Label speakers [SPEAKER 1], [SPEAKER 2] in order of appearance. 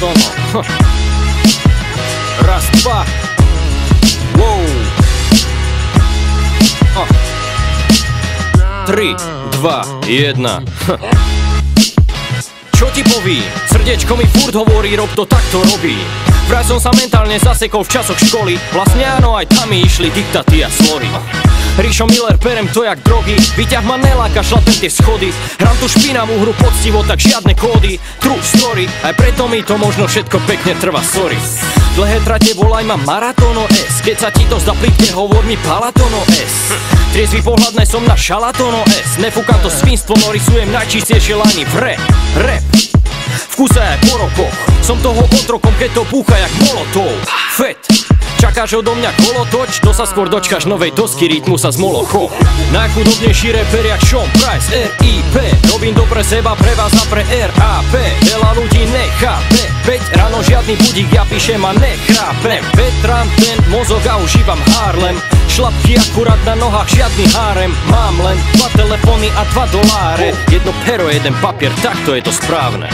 [SPEAKER 1] Šalatono. Raz, dva. Wow. 3, 2, 1. Čo ti poví? Srdiečko mi furt hovorí, rob to, tak to robí. Vraj som sa mentálne zasekol v časoch školy. Vlastne áno, aj tam mi išli diktaty a slohy. Ríšo Miller, perem to jak drogy. Výťah ma neláka, šlapem tie schody. Hrám tu špinavú hru poctivo, tak žiadne kódy. True story, aj preto mi to možno všetko pekne trvá, sorry. Dlhé trate volaj ma Maratono S. Keď sa ti to zdá plitke, hovor mi Palatono S. Triezvy pohľadné som na Šalatono S. Nefúkam to svinstvo, no rysujem najčistejšie liny v rap. V kuse aj po rokoch som toho otrokom, keď to búcha jak molotov. Fet. Čakáš odo mňa kolotoč, to sa skôr dočkáš novej dosky rytmu sa z Molochov. Najchudobnejší reper jak Sean Price, RIP. Robím to pre seba, pre vás a pre RAP. Veľa ľudí nechápe, 5 ráno žiadny budík, ja píšem a nechrápem. Vetrám ten mozog a užívam Harlem. Šlapky akurát na nohách, žiadny hárem. Mám len 2 telefóny a $2. Jedno pero, jeden papier, takto je to správne.